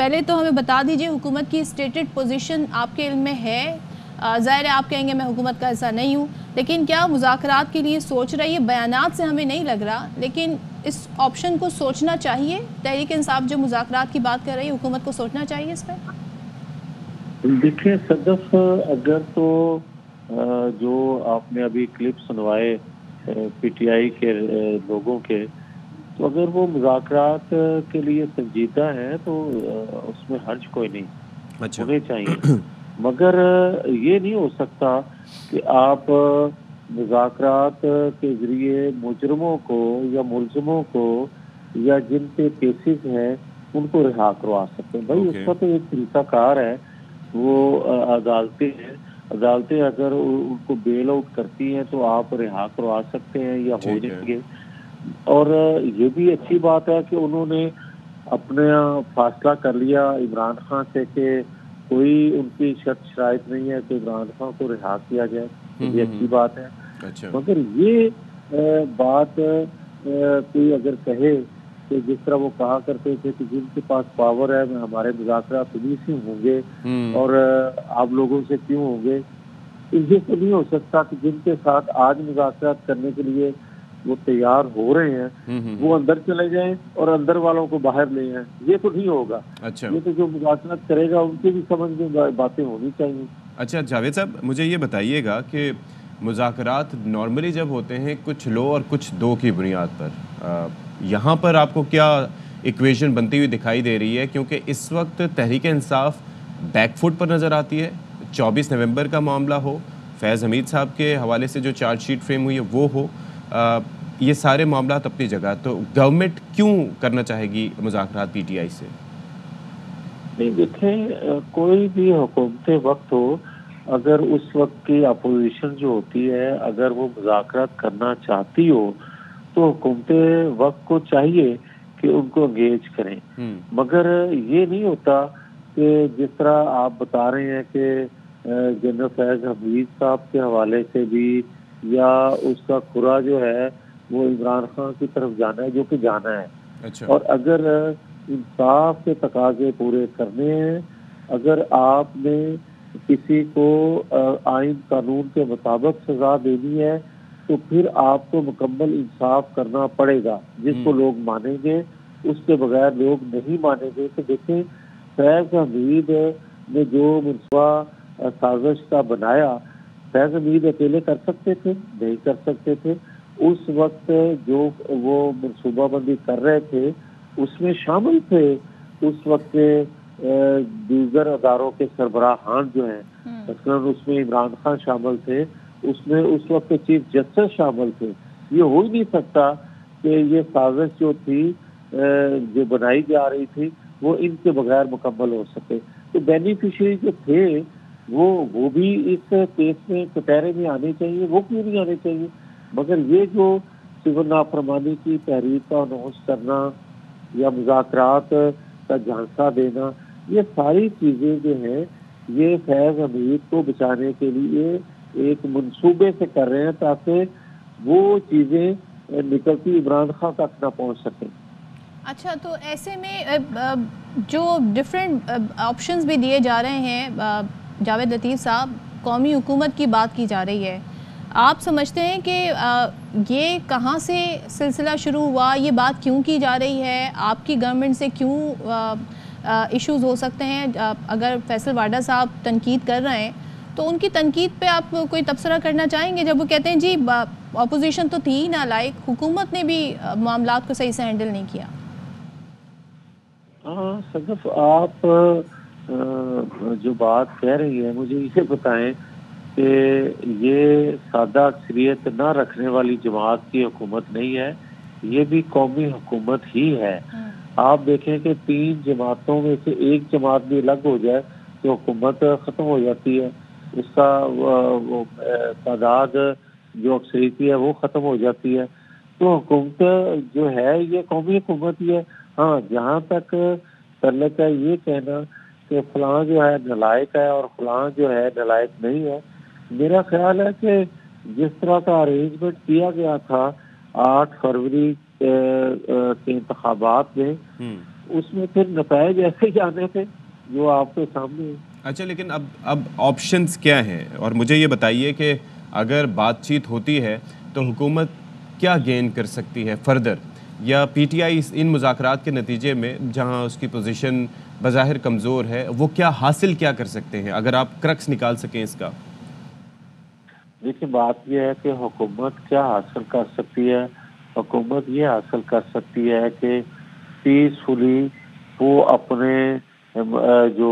پہلے تو ہمیں بتا دیجئے حکومت کی اسٹیٹڈ پوزیشن آپ کے علم میں ہے؟ ظاہر ہے آپ کہیں گے میں حکومت کا حصہ نہیں ہوں، لیکن کیا مذاکرات کے لیے سوچ رہی ہے؟ بیانات سے ہمیں نہیں لگ رہا، لیکن اس آپشن کو سوچنا چاہیے؟ تحریک انصاف جو مذاکرات کی بات کر رہی ہے، حکومت کو سوچنا چاہیے اس پہ؟ دیکھیں صدف، اگر تو جو آپ نے ابھی کلپ سنوائے پی ٹی آئی کے لوگوں کے، تو اگر وہ مذاکرات کے لیے سنجیدہ ہیں تو اس میں حرج کوئی نہیں، اچھا ہونے چاہیے. مگر یہ نہیں ہو سکتا کہ آپ مذاکرات کے ذریعے مجرموں کو یا ملزموں کو یا جن پہ کیسز ہیں ان کو رہا کروا سکتے ہیں. بھائی اس کا تو ایک طریقہ کار ہے، وہ عدالتیں ہیں، عدالتیں اگر ان کو بیل آؤٹ کرتی ہیں تو آپ رہا کروا سکتے ہیں یا ہو جائیں گے. اور یہ بھی اچھی بات ہے کہ انہوں نے اپنا فاصلہ کر لیا عمران خان سے کہ کوئی ان کی شرط شرائط نہیں ہے کہ عمران خان کو رہا کیا جائے. یہ اچھی بات ہے. مگر یہ بات کوئی اگر کہے کہ جس طرح وہ کہا کرتے تھے کہ جن کے پاس پاور ہے ہمارے مذاکرات انہیں سے ہوں گے اور آپ لوگوں سے کیوں ہوں گے، یہ تو نہیں ہو سکتا کہ جن کے ساتھ آج مذاکرات کرنے کے لیے وہ تیار ہو رہے ہیں وہ اندر چلے جائیں اور اندر والوں کو باہر لے آئیں. یہ تو نہیں ہوگا. یہ تو جو مذاکرات کرے گا ان کی بھی سمجھ میں باتیں ہونی چاہیے. اچھا جاوید صاحب، مجھے یہ بتائیے گا کہ مذاکرات نارملی جب ہوتے ہیں کچھ لو اور کچھ دو کی بنیاد پر، یہاں پر آپ کو کیا ایکویشن بنتی ہوئی دکھائی دے رہی ہے؟ کیونکہ اس وقت تحریک انصاف بیک فٹ پر نظر آتی ہے. 24 نومبر کا معاملہ ہو، فیض حمید صاحب کے حوالے سے جو چارج شیٹ فریم ہوئی ہے وہ ہو، یہ سارے معاملات اپنی جگہ. تو گورنمنٹ کیوں کرنا چاہے گی مذاکرات پی ٹی آئی سے؟ نہیں دیکھیں، کوئی بھی حکومت وقت ہو، اگر اس وقت کی اپوزیشن جو ہوتی ہے اگر وہ مذاکرات کرنا چاہتی ہو تو حکومت وقت کو چاہیے کہ ان کو انگیج کریں. مگر یہ نہیں ہوتا کہ جس طرح آپ بتا رہے ہیں کہ جنرل فیض حمید صاحب کے حوالے سے بھی یا اس کا کھرا جو ہے وہ عمران خان کی طرف جانا ہے، جو کہ جانا ہے. اور اگر انصاف کے تقاضے پورے کرنے ہیں، اگر آپ نے کسی کو آئین قانون کے مطابق سزا دینی ہے تو پھر آپ کو مکمل انصاف کرنا پڑے گا، جس کو لوگ مانیں گے. اس کے بغیر لوگ نہیں مانیں گے. تو دیکھیں فیض حمید نے جو منصوبہ سازش کا بنایا، فیض حمید اکیلے کر سکتے تھے؟ نہیں کر سکتے تھے. اس وقت جو وہ منصوبہ بندی کر رہے تھے اس میں شامل تھے اس وقت دیگر اداروں کے سربراہان جو ہیں، مثلاً اس میں عمران خان شامل تھے، اس میں اس وقت چیف جسٹس شامل تھے. یہ ہو ہی نہیں سکتا کہ یہ سازش جو تھی جو بنائی جا رہی تھی وہ ان کے بغیر مکمل ہو سکے. تو بینیفیشری جو تھے وہ بھی اس کیس میں کٹہرے میں آنے چاہیے. وہ کیوں نہیں آنے چاہیے؟ مگر یہ جو سول نافرمانی کی تحریک کا اناؤنس کرنا یا مذاکرات کا جھانسا دینا، یہ ساری چیزیں جو ہیں یہ فیض حمید کو بچانے کے لیے ایک منصوبے سے کر رہے ہیں تاکہ وہ چیزیں نکلتی عمران خان تک نہ پہنچ سکیں. اچھا، تو ایسے میں جو ڈیفرنٹ آپشنز بھی دیے جا رہے ہیں جاوید لطیف صاحب، قومی حکومت کی بات کی جا رہی ہے، آپ سمجھتے ہیں کہ یہ کہاں سے سلسلہ شروع ہوا؟ یہ بات کیوں کی جا رہی ہے؟ آپ کی گورنمنٹ سے کیوں ایشوز ہو سکتے ہیں؟ اگر فیصل واڈا صاحب تنقید کر رہے ہیں تو ان کی تنقید پہ آپ کوئی تبصرہ کرنا چاہیں گے جب وہ کہتے ہیں جی اپوزیشن تو تھی ہی نہ لائق، حکومت نے بھی معاملات کو صحیح سے ہینڈل نہیں کیا؟ ہاں صدف، آپ جو بات کہہ رہی ہے مجھے یہ بتائیں کہ یہ سادہ اکثریت نہ رکھنے والی جماعت کی حکومت نہیں ہے، یہ بھی قومی حکومت ہی ہے. آپ دیکھیں کہ 3 جماعتوں میں سے ایک جماعت بھی الگ ہو جائے تو حکومت ختم ہو جاتی ہے. اس کا تعداد جو اکثریتی ہے وہ ختم ہو جاتی ہے. تو حکومت جو ہے یہ قومی حکومت ہی ہے. ہاں، جہاں تک تعلق ہے یہ کہنا کہ فلاں جو ہے نالائق ہے اور فلاں جو ہے نالائق نہیں ہے، میرا خیال ہے کہ جس طرح کا ارینجمنٹ کیا گیا تھا 8 فروری کے انتخابات میں، اس میں پھر نتائج ایسے جانے تھے جو آپ کے سامنے ہیں۔ اچھا، لیکن اب آپشنز کیا ہیں؟ اور مجھے یہ بتائیے کہ اگر بات چیت ہوتی ہے تو حکومت کیا گین کر سکتی ہے فردر، یا پی ٹی آئی ان مذاکرات کے نتیجے میں جہاں اس کی پوزیشن بظاہر کمزور ہے وہ کیا حاصل کیا کر سکتے ہیں، اگر آپ کرکس نکال سکیں اس کا؟ دیکھیں بات یہ ہے کہ حکومت کیا حاصل کر سکتی ہے۔ حکومت یہ حاصل کر سکتی ہے کہ پیسفلی وہ اپنے جو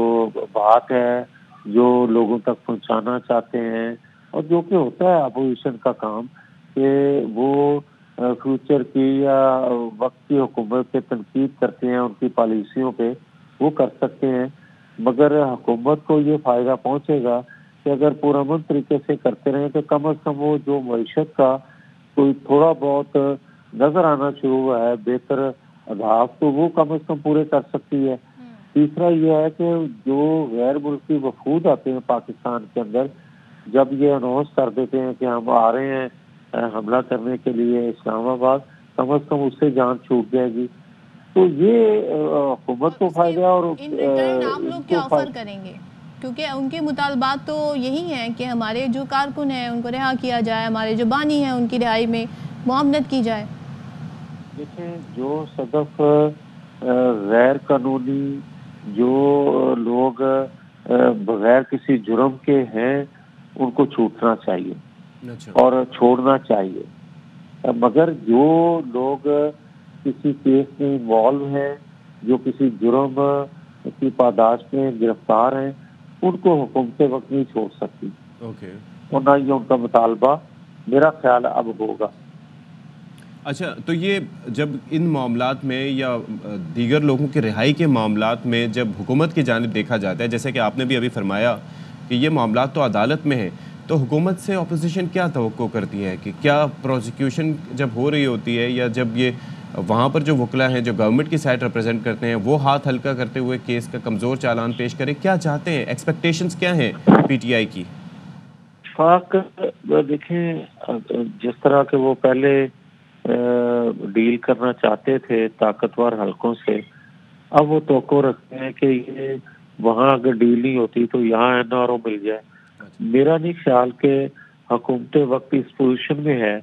بات ہے جو لوگوں تک پہنچانا چاہتے ہیں، اور جو کہ ہوتا ہے اپوزیشن کا کام، کہ وہ فیوچر کی یا وقت کی حکومت پہ تنقید کرتے ہیں، ان کی پالیسیوں پہ، وہ کر سکتے ہیں۔ مگر حکومت کو یہ فائدہ پہنچے گا کہ اگر پرامن طریقے سے کرتے رہیں تو کم از کم وہ جو معیشت کا کوئی تھوڑا بہت نظر آنا شروع ہوا ہے بہتر اہداف، تو وہ کم از کم پورے کر سکتی ہے۔ تیسرا یہ ہے کہ جو غیر ملکی وفود آتے ہیں پاکستان کے اندر، جب یہ اناؤنس کر دیتے ہیں کہ ہم آ رہے ہیں حملہ کرنے کے لیے اسلام آباد، کم از کم اس سے جان چھوٹ جائے گی۔ تو یہ حکومت کو فائدہ ہے اور ان ریٹرن آپ ان لوگ کو کیا آفر کریں گے؟ کیونکہ ان کے مطالبات تو یہی ہیں کہ ہمارے جو کارکن ہیں ان کو رہا کیا جائے، ہمارے جو بانی ہیں ان کی رہائی میں معاونت کی جائے۔ دیکھیں جو صدف غیر قانونی جو لوگ بغیر کسی جرم کے ہیں ان کو چھوٹنا چاہیے اور چھوڑنا چاہیے، مگر جو لوگ کسی کیس میں انوالو ہیں، جو کسی جرم کی پاداش میں گرفتار ہیں، ان کو حکومت وقت نہیں چھوڑ سکتی، اور نہ یہ ان کا مطالبہ میرا خیال اب ہوگا۔ اچھا، تو یہ جب ان معاملات میں یا دیگر لوگوں کی رہائی کے معاملات میں جب حکومت کی جانب دیکھا جاتا ہے، جیسے کہ آپ نے بھی ابھی فرمایا کہ یہ معاملات تو عدالت میں ہیں، تو حکومت سے اپوزیشن کیا توقع کرتی ہے کہ کیا پروسیکیوشن جب ہو رہی ہوتی ہے یا جب یہ وہاں پر جو وکلا ہیں جو گورنمنٹ کی سائڈ ریپرزینٹ کرتے ہیں وہ ہاتھ ہلکا کرتے ہوئے کیس کا کمزور چالان پیش کریں، کیا چاہتے ہیں، ایکسپیکٹیشنز کیا ہیں پی ٹی آئی کی؟ دیکھیں جس طرح کہ وہ پہلے ڈیل کرنا چاہتے تھے طاقتور حلقوں سے، اب وہ توقع رکھتے ہیں کہ یہ وہاں اگر ڈیل نہیں ہوتی تو یہاں این آر او مل جائے۔ میرا نہیں خیال کہ حکومت وقت اس پوزیشن میں ہے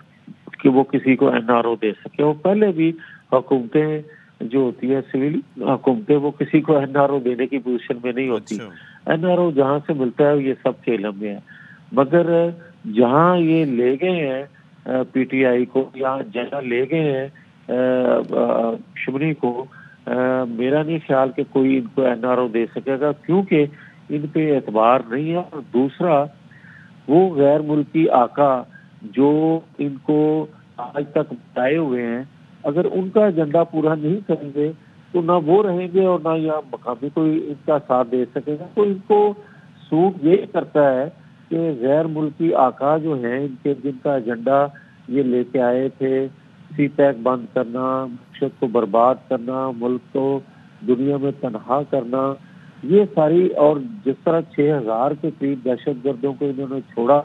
کہ وہ کسی کو این آر او دے سکے۔ وہ پہلے بھی حکومتیں جو ہوتی ہے سول حکومتیں، وہ کسی کو این آر او دینے کی پوزیشن میں نہیں ہوتی۔ این آر او جہاں سے ملتا ہے یہ سب کے علم میں ہے، مگر جہاں یہ لے گئے ہیں پی ٹی آئی کو، یا جہاں لے گئے ہیں شمنی کو، میرا نہیں خیال کہ کوئی ان کو این آر او دے سکے گا، کیونکہ ان پہ اعتبار نہیں ہے۔ اور دوسرا، وہ غیر ملکی آقا جو ان کو آج تک بتائے ہوئے ہیں، اگر ان کا ایجنڈا پورا نہیں کریں گے تو نہ وہ رہیں گے اور نہ یہاں مقامی کوئی ان کا ساتھ دے سکے گا۔ تو ان کو سوٹ یہ کرتا ہے کہ غیر ملکی آقا جو ہیں ان کے جن کا ایجنڈا یہ لے کے آئے تھے، سی پیک بند کرنا، معیشت کو برباد کرنا، ملک کو دنیا میں تنہا کرنا، یہ ساری، اور جس طرح 6000 کے قریب دہشت گردوں کو انہوں نے چھوڑا،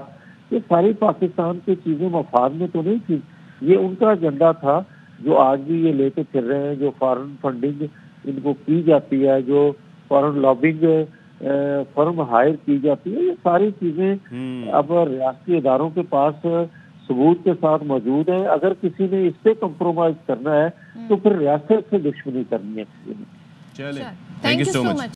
یہ ساری پاکستان کی چیزیں مفاد میں تو نہیں تھی، یہ ان کا ایجنڈا تھا جو آج بھی یہ لے کے پھر رہے ہیں۔ جو فارن فنڈنگ ان کو کی جاتی ہے، جو فارن لابنگ فرم ہائر کی جاتی ہے، یہ ساری چیزیں اب ریاستی اداروں کے پاس ثبوت کے ساتھ موجود ہیں۔ اگر کسی نے اس پہ کمپرومائز کرنا ہے تو پھر ریاست سے دشمنی کرنی ہے کسی نے۔ چلیں، تھینک یو سو مچ۔